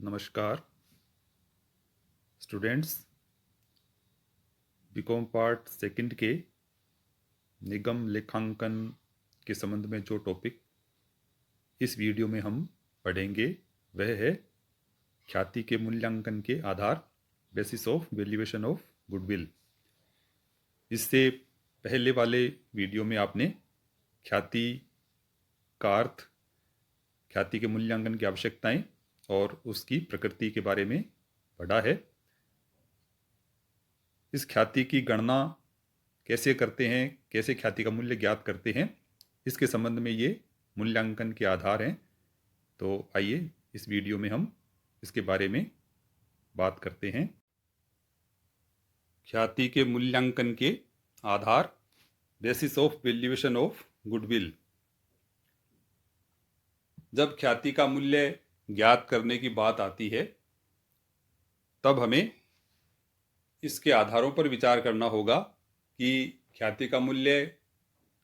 नमस्कार students. BCom part second के निगम लेखांकन के संबंध में जो टॉपिक इस वीडियो में हम पढ़ेंगे वह है ख्याति के मूल्यांकन के आधार, basis of valuation of goodwill. इससे पहले वाले वीडियो में आपने ख्याति का अर्थ, ख्याति के मूल्यांकन की आवश्यकताएं और उसकी प्रकृति के बारे में पढ़ा है। इस ख्याति की गणना कैसे करते हैं, कैसे ख्याति का मूल्य ज्ञात करते हैं, इसके संबंध में ये मूल्यांकन के आधार हैं। तो आइए इस वीडियो में हम इसके बारे में बात करते हैं। ख्याति के मूल्यांकन के आधार, basis of valuation of goodwill. जब ख्याति का मूल्य ज्ञात करने की बात आती है तब हमें इसके आधारों पर विचार करना होगा कि ख्याति का मूल्य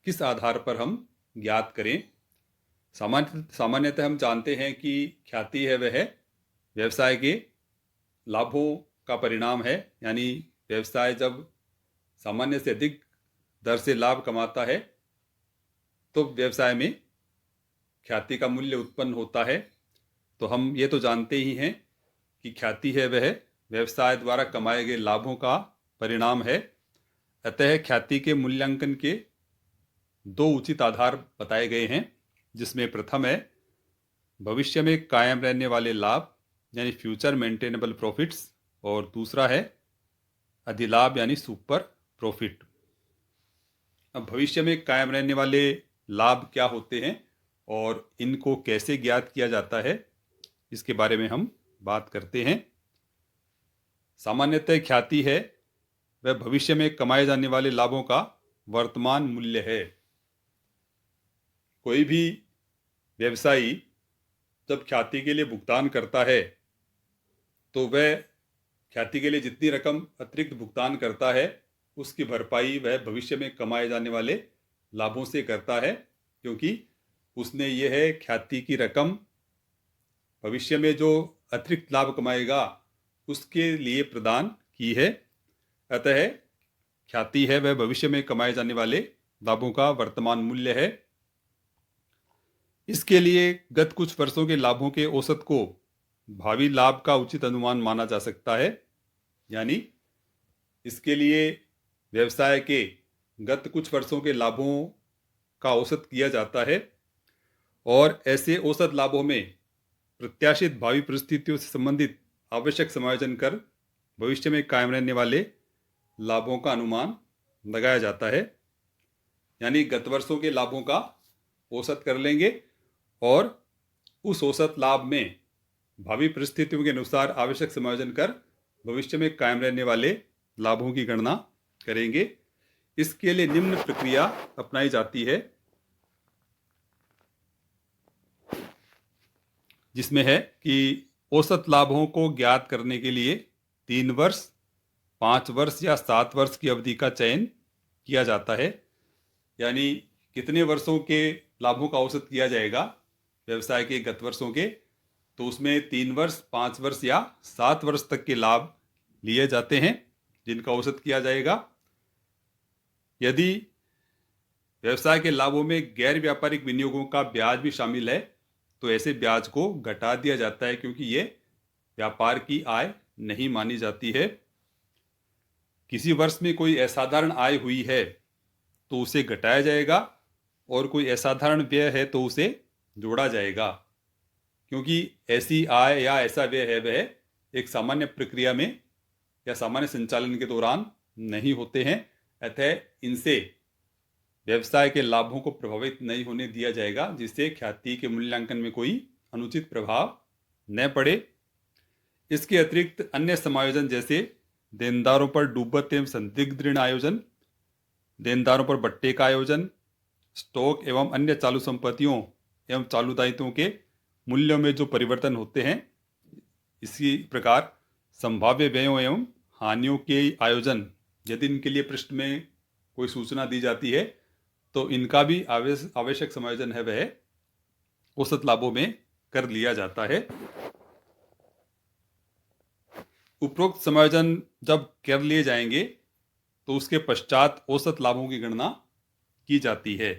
किस आधार पर हम ज्ञात करें। सामान्यतः हम जानते हैं कि ख्याति है वह व्यवसाय के लाभों का परिणाम है, यानी व्यवसाय जब सामान्य से अधिक दर से लाभ कमाता है तो व्यवसाय में ख्याति का मूल्य उत्पन्न होता है। तो हम ये तो जानते ही हैं कि ख्याति है वह व्यवसाय द्वारा कमाए गए लाभों का परिणाम है। अतः ख्याति के मूल्यांकन के दो उचित आधार बताए गए हैं, जिसमें प्रथम है भविष्य में कायम रहने वाले लाभ यानी फ्यूचर मेंटेनेबल प्रॉफिट्स, और दूसरा है अधिलाभ यानी सुपर प्रॉफिट। अब भविष्य में कायम रहने वाले लाभ क्या होते हैं और इनको कैसे ज्ञात किया जाता है, इसके बारे में हम बात करते हैं। सामान्यतः ख्याति है वह भविष्य में कमाए जाने वाले लाभों का वर्तमान मूल्य है। कोई भी व्यवसायी जब ख्याति के लिए भुगतान करता है तो वह ख्याति के लिए जितनी रकम अतिरिक्त भुगतान करता है उसकी भरपाई वह भविष्य में कमाए जाने वाले लाभों से करता है, क्योंकि उसने यह है ख्याति की रकम भविष्य में जो अतिरिक्त लाभ कमाएगा उसके लिए प्रदान की है। अतः ख्याति है वह भविष्य में कमाए जाने वाले लाभों का वर्तमान मूल्य है। इसके लिए गत कुछ वर्षों के लाभों के औसत को भावी लाभ का उचित अनुमान माना जा सकता है। यानी इसके लिए व्यवसाय के गत कुछ वर्षों के लाभों का औसत किया जाता है और ऐसे औसत लाभों में प्रत्याशित भावी परिस्थितियों से संबंधित आवश्यक समायोजन कर भविष्य में कायम रहने वाले लाभों का अनुमान लगाया जाता है। यानी गत वर्षों के लाभों का औसत कर लेंगे और उस औसत लाभ में भावी परिस्थितियों के अनुसार आवश्यक समायोजन कर भविष्य में कायम रहने वाले लाभों की गणना करेंगे। इसके लिए निम्न प्रक्रिया अपनाई जाती है, जिसमें है कि औसत लाभों को ज्ञात करने के लिए 3 वर्ष, 5 वर्ष या 7 वर्ष की अवधि का चयन किया जाता है। यानी कितने वर्षों के लाभों का औसत किया जाएगा व्यवसाय के गत वर्षों के, तो उसमें 3 वर्ष, 5 वर्ष या 7 वर्ष तक के लाभ लिए जाते हैं जिनका औसत किया जाएगा। यदि व्यवसाय के लाभों में गैर व्यापारिक विनियोगों का ब्याज भी शामिल है तो ऐसे ब्याज को घटा दिया जाता है, क्योंकि ये व्यापार की आय नहीं मानी जाती है। किसी वर्ष में कोई असाधारण आय हुई है तो उसे घटाया जाएगा और कोई असाधारण व्यय है तो उसे जोड़ा जाएगा, क्योंकि ऐसी आय या ऐसा व्यय है वह एक सामान्य प्रक्रिया में या सामान्य संचालन के दौरान नहीं होते हैं। अतः इनसे व्यवसाय के लाभों को प्रभावित नहीं होने दिया जाएगा, जिससे ख्याति के मूल्यांकन में कोई अनुचित प्रभाव न पड़े। इसके अतिरिक्त अन्य समायोजन जैसे देनदारों पर डूबत एवं संदिग्ध ऋण आयोजन, देनदारों पर बट्टे का आयोजन, स्टॉक एवं अन्य चालू संपत्तियों एवं चालू दायित्वों के मूल्यों में जो परिवर्तन होते हैं, इसी प्रकार संभाव्य व्ययों एवं हानियों के आयोजन, यदि इनके लिए पृष्ठ में कोई सूचना दी जाती है तो इनका भी आवश्यक समायोजन है वह औसत लाभों में कर लिया जाता है। उपरोक्त समायोजन जब कर लिए जाएंगे तो उसके पश्चात औसत लाभों की गणना की जाती है।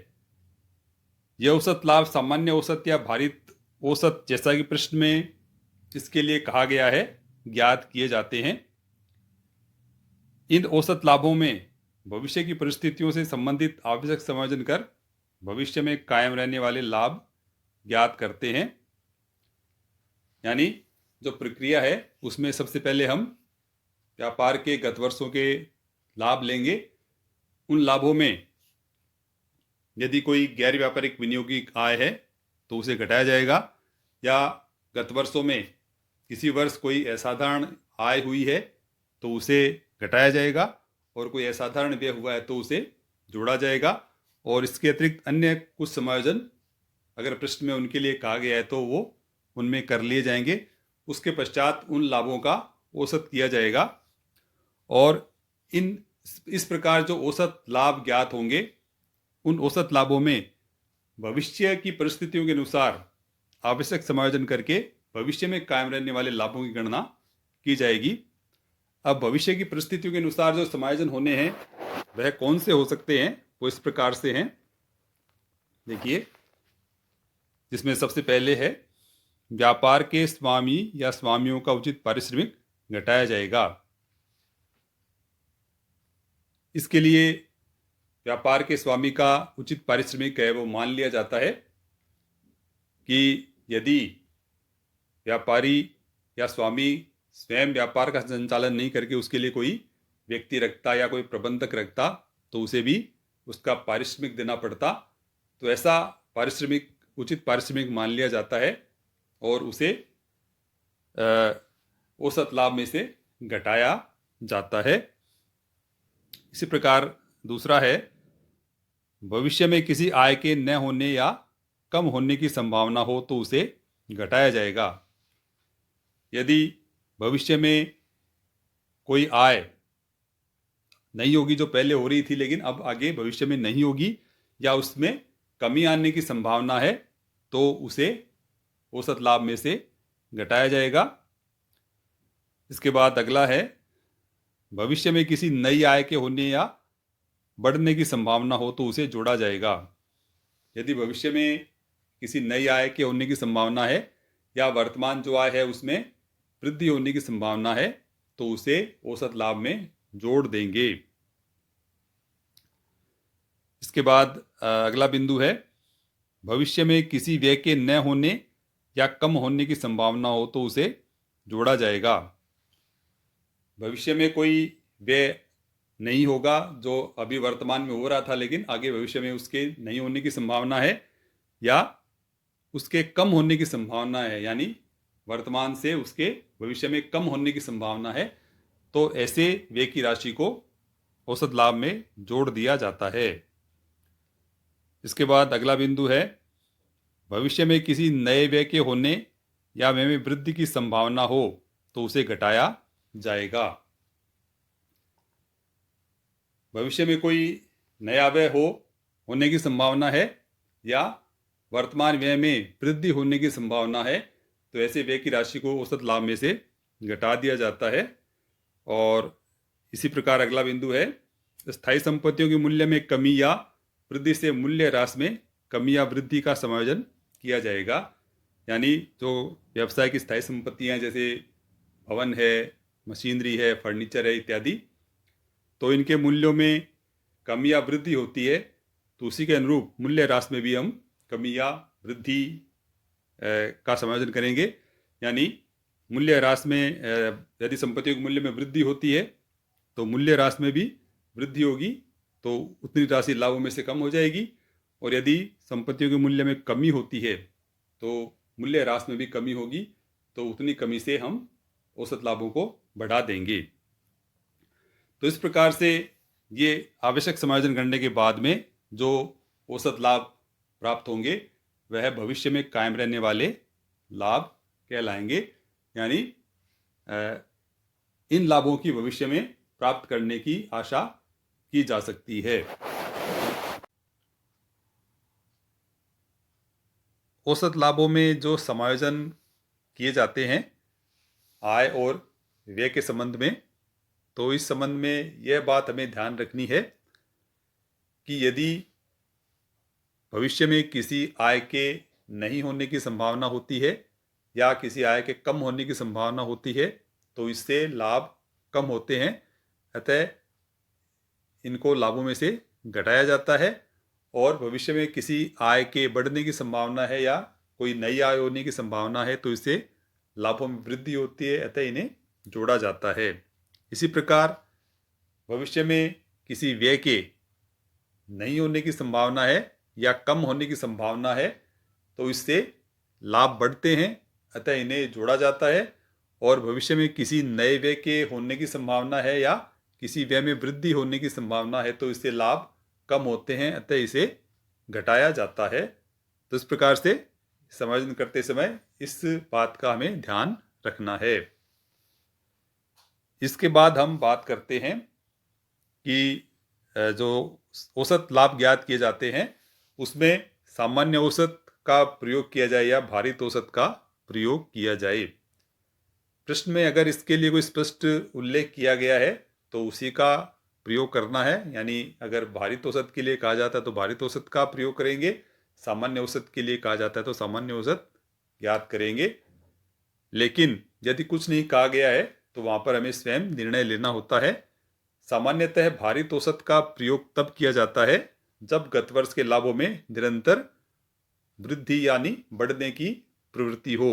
यह औसत लाभ सामान्य औसत या भारित औसत, जैसा कि प्रश्न में इसके लिए कहा गया है, ज्ञात किए जाते हैं। इन औसत लाभों में भविष्य की परिस्थितियों से संबंधित आवश्यक समायोजन कर भविष्य में कायम रहने वाले लाभ ज्ञात करते हैं। यानी जो प्रक्रिया है उसमें सबसे पहले हम व्यापार के गत वर्षों के लाभ लेंगे। उन लाभों में यदि कोई गैर व्यापारिक विनियोगिक आय है तो उसे घटाया जाएगा, या गत वर्षों में किसी वर्ष कोई असाधारण आय हुई है तो उसे घटाया जाएगा, और कोई असाधारण व्यय हुआ है तो उसे जोड़ा जाएगा। और इसके अतिरिक्त अन्य कुछ समायोजन अगर प्रश्न में उनके लिए कहा गया है तो वो उनमें कर लिए जाएंगे। उसके पश्चात उन लाभों का औसत किया जाएगा, और इस प्रकार जो औसत लाभ ज्ञात होंगे उन औसत लाभों में भविष्य की परिस्थितियों के अनुसार आवश्यक समायोजन करके भविष्य में कायम रहने वाले लाभों की गणना की जाएगी। अब भविष्य की परिस्थितियों के अनुसार जो समायोजन होने हैं वह कौन से हो सकते हैं, वो इस प्रकार से हैं। देखिए, जिसमें सबसे पहले है व्यापार के स्वामी या स्वामियों का उचित पारिश्रमिक घटाया जाएगा। इसके लिए व्यापार के स्वामी का उचित पारिश्रमिक है वो मान लिया जाता है कि यदि व्यापारी या स्वामी स्वयं व्यापार का संचालन नहीं करके उसके लिए कोई व्यक्ति रखता या कोई प्रबंधक रखता तो उसे भी उसका पारिश्रमिक देना पड़ता। तो ऐसा पारिश्रमिक उचित पारिश्रमिक मान लिया जाता है और उसे औसत लाभ में से घटाया जाता है। इसी प्रकार दूसरा है भविष्य में किसी आय के न होने या कम होने की संभावना हो तो उसे घटाया जाएगा। यदि भविष्य में कोई आय नहीं होगी जो पहले हो रही थी लेकिन अब आगे भविष्य में नहीं होगी, या उसमें कमी आने की संभावना है, तो उसे औसत लाभ में से घटाया जाएगा। इसके बाद अगला है भविष्य में किसी नई आय के होने या बढ़ने की संभावना हो तो उसे जोड़ा जाएगा। यदि भविष्य में किसी नई आय के होने की संभावना है या वर्तमान जो आय है उसमें वृद्धि होने की संभावना है तो उसे औसत लाभ में जोड़ देंगे। इसके बाद अगला बिंदु है भविष्य में किसी व्यय के न होने या कम होने की संभावना हो तो उसे जोड़ा जाएगा। भविष्य में कोई व्यय नहीं होगा जो अभी वर्तमान में हो रहा था लेकिन आगे भविष्य में उसके नहीं होने की संभावना है या उसके कम होने की संभावना है, यानी वर्तमान से उसके भविष्य में कम होने की संभावना है, तो ऐसे व्यय की राशि को औसत लाभ में जोड़ दिया जाता है। इसके बाद अगला बिंदु है भविष्य में किसी नए व्यय के होने या व्यय में वृद्धि की संभावना हो तो उसे घटाया जाएगा। भविष्य में कोई नया व्यय होने की संभावना है या वर्तमान व्यय में वृद्धि होने की संभावना है तो ऐसे व्यय की राशि को औसत लाभ में से घटा दिया जाता है। और इसी प्रकार अगला बिंदु है स्थायी संपत्तियों के मूल्य में कमी या वृद्धि से मूल्य ह्रास में कमी या वृद्धि का समायोजन किया जाएगा। यानी जो व्यवसाय की स्थायी संपत्तियां जैसे भवन है, मशीनरी है, फर्नीचर है इत्यादि, तो इनके मूल्यों में कमी या वृद्धि होती है तो उसी के अनुरूप मूल्य ह्रास में भी हम कमी या वृद्धि का समायोजन करेंगे। यानी मूल्य ह्रास में यदि संपत्तियों के मूल्य में वृद्धि होती है तो मूल्य ह्रास में भी वृद्धि होगी तो उतनी राशि लाभों में से कम हो जाएगी, और यदि संपत्तियों के मूल्य में कमी होती है तो मूल्य ह्रास में भी कमी होगी तो उतनी कमी से हम औसत लाभों को बढ़ा देंगे। तो इस प्रकार से ये आवश्यक समायोजन करने के बाद में जो औसत लाभ प्राप्त होंगे वह भविष्य में कायम रहने वाले लाभ कहलाएंगे। यानी इन लाभों की भविष्य में प्राप्त करने की आशा की जा सकती है। औसत लाभों में जो समायोजन किए जाते हैं आय और व्यय के संबंध में। तो इस संबंध में यह बात हमें ध्यान रखनी है कि यदि भविष्य में किसी आय के नहीं होने की संभावना होती है या किसी आय के कम होने की संभावना होती है तो इससे लाभ कम होते हैं, अतः इनको लाभों में से घटाया जाता है। और भविष्य में किसी आय के बढ़ने की संभावना है या कोई नई आय होने की संभावना है तो इससे लाभों में वृद्धि होती है, अतः इन्हें जोड़ा जाता है। इसी प्रकार भविष्य में किसी व्यय के नहीं होने की संभावना है या कम होने की संभावना है तो इससे लाभ बढ़ते हैं, अतः इन्हें जोड़ा जाता है। और भविष्य में किसी नए व्यय के होने की संभावना है या किसी व्यय में वृद्धि होने की संभावना है तो इससे लाभ कम होते हैं, अतः इसे घटाया जाता है। तो इस प्रकार से समायोजन करते समय इस बात का हमें ध्यान रखना है। इसके बाद हम बात करते हैं कि जो औसत लाभ ज्ञात किए जाते हैं उसमें सामान्य औसत का प्रयोग किया जाए या भारित औसत का प्रयोग किया जाए। प्रश्न में अगर इसके लिए कोई स्पष्ट उल्लेख किया गया है तो उसी का प्रयोग करना है, यानी अगर भारित औसत के लिए कहा जाता है तो भारित औसत का प्रयोग करेंगे, सामान्य औसत के लिए कहा जाता है तो सामान्य औसत ज्ञात करेंगे। लेकिन यदि कुछ नहीं कहा गया है तो वहाँ पर हमें स्वयं निर्णय लेना होता है। सामान्यतः भारित औसत का प्रयोग तब किया जाता है जब गत वर्ष के लाभों में निरंतर वृद्धि यानी बढ़ने की प्रवृत्ति हो।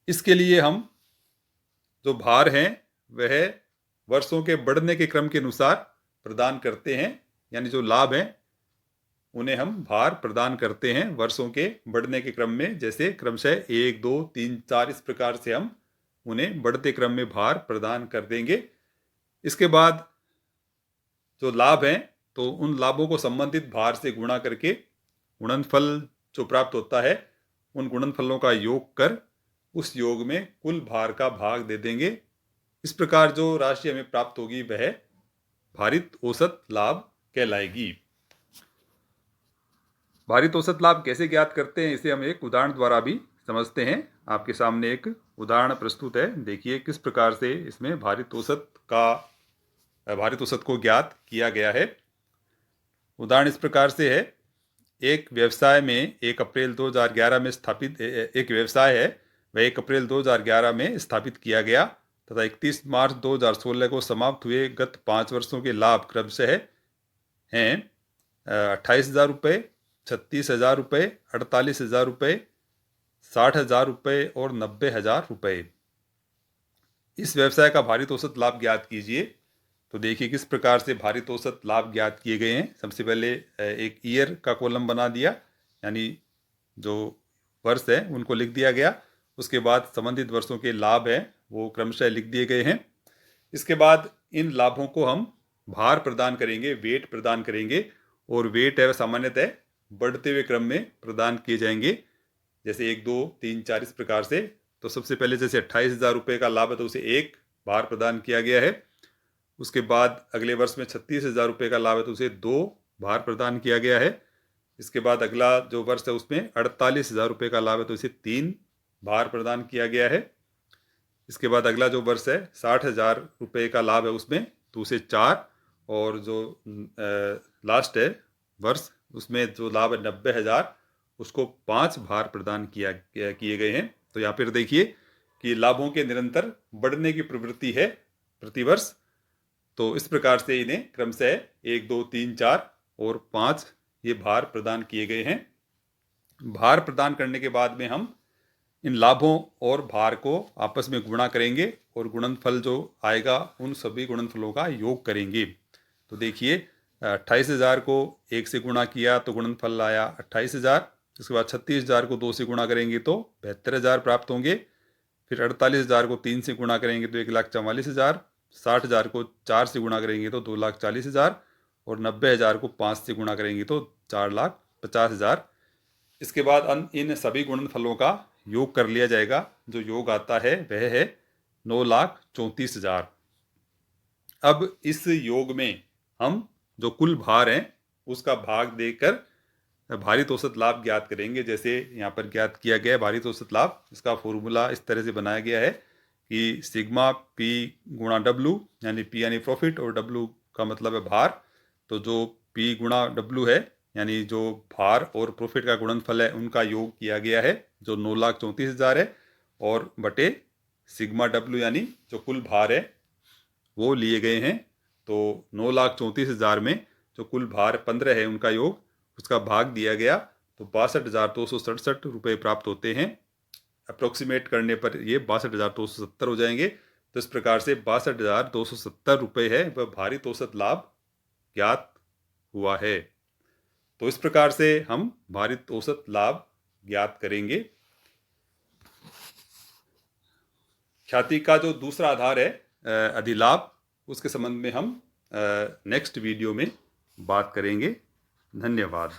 इसके लिए हम जो भार हैं वह वर्षों के बढ़ने के क्रम के अनुसार प्रदान करते हैं, यानी जो लाभ हैं उन्हें हम भार प्रदान करते हैं वर्षों के बढ़ने के क्रम में। जैसे क्रमशः 1, 2, 3, 4 इस प्रकार से हम उन्हें बढ़ते क्रम में भार प्रदान कर देंगे। इसके बाद जो लाभ हैं तो उन लाभों को संबंधित भार से गुणा करके गुणनफल जो प्राप्त होता है उन गुणनफलों का योग कर उस योग में कुल भार का भाग दे देंगे। इस प्रकार जो राशि हमें प्राप्त होगी वह भारित औसत लाभ कहलाएगी। भारित औसत लाभ कैसे ज्ञात करते हैं इसे हम एक उदाहरण द्वारा भी समझते हैं। आपके सामने एक उदाहरण प्रस्तुत है, देखिए किस प्रकार से इसमें भारित औसत को ज्ञात किया गया है। उदाहरण इस प्रकार से है, एक व्यवसाय में 1 अप्रैल 2011 में स्थापित एक व्यवसाय है वह 1 अप्रैल 2011 में स्थापित किया गया तथा 31 मार्च 2016 को समाप्त हुए गत 5 वर्षों के लाभ क्रमशः हैं 28,000 रुपये, 36,000 रुपये, 48,000 रुपये, 60,000 रुपये और 90,000 रुपये। इस व्यवसाय का भारित औसत लाभ ज्ञात कीजिए। तो देखिए किस प्रकार से भारित औसत लाभ ज्ञात किए गए हैं। सबसे पहले एक ईयर का कॉलम बना दिया, यानी जो वर्ष है उनको लिख दिया गया। उसके बाद संबंधित वर्षों के लाभ हैं वो क्रमशः लिख दिए गए हैं। इसके बाद इन लाभों को हम भार प्रदान करेंगे, वेट प्रदान करेंगे, और वेट है सामान्यतः बढ़ते हुए क्रम में प्रदान किए जाएंगे, जैसे 1, 2, 3, 4 इस प्रकार से। तो सबसे पहले जैसे 28,000 रुपये का लाभ है तो उसे 1 भार प्रदान किया गया है। उसके बाद अगले वर्ष में 36,000 रुपये का लाभ है तो उसे 2 भार प्रदान किया गया है। इसके बाद अगला जो वर्ष है उसमें 48,000 रुपये का लाभ है तो इसे 3 भार प्रदान किया गया है। इसके बाद अगला जो वर्ष है 60,000 रुपये का लाभ है उसमें तो उसे 4, और जो लास्ट है वर्ष उसमें जो लाभ है 90,000 उसको 5 भार प्रदान किए गए हैं। तो यहाँ पर देखिए कि लाभों के निरंतर बढ़ने की प्रवृत्ति है प्रतिवर्ष। तो इस प्रकार से इन्हें क्रमशः 1, 2, 3, 4 और 5 ये भार प्रदान किए गए हैं। भार प्रदान करने के बाद में हम इन लाभों और भार को आपस में गुणा करेंगे और गुणनफल जो आएगा उन सभी गुणनफलों का योग करेंगे। तो देखिए 28,000 को 1 से गुणा किया तो गुणनफल आया 28,000। इसके बाद 36,000 को 2 से गुणा करेंगे तो 72,000 प्राप्त होंगे। फिर 48,000 को 3 से गुणा करेंगे तो 1,44,000। 60,000 को 4 से गुणा करेंगे तो 2,40,000 और 90,000 को 5 से गुणा करेंगे तो 4,50,000। इसके बाद इन सभी गुणनफलों का योग कर लिया जाएगा। जो योग आता है वह है 9,34,000। अब इस योग में हम जो कुल भार हैं उसका भाग देकर भारित औसत लाभ ज्ञात करेंगे। जैसे यहाँ पर ज्ञात किया गया है भारित औसत लाभ, इसका फॉर्मूला इस तरह से बनाया गया है कि सिग्मा पी गुणा डब्लू, यानी पी यानी प्रॉफिट और डब्लू का मतलब है भार। तो जो पी गुणा डब्लू है, यानी जो भार और प्रॉफिट का गुणनफल है, उनका योग किया गया है जो 9,34,000 है, और बटे सिग्मा डब्लू यानी जो कुल भार है वो लिए गए हैं। तो 9,34,000 में जो कुल भार 15 है उनका योग, उसका भाग दिया गया तो 62,267 रुपये प्राप्त होते हैं। अप्रोक्सीमेट करने पर ये 62,270 हो जाएंगे। तो इस प्रकार से 62,270 रुपये है वह भारित औसत लाभ ज्ञात हुआ है। तो इस प्रकार से हम भारित औसत लाभ ज्ञात करेंगे। ख्याति का जो दूसरा आधार है अधिलाभ, उसके संबंध में हम नेक्स्ट वीडियो में बात करेंगे। धन्यवाद।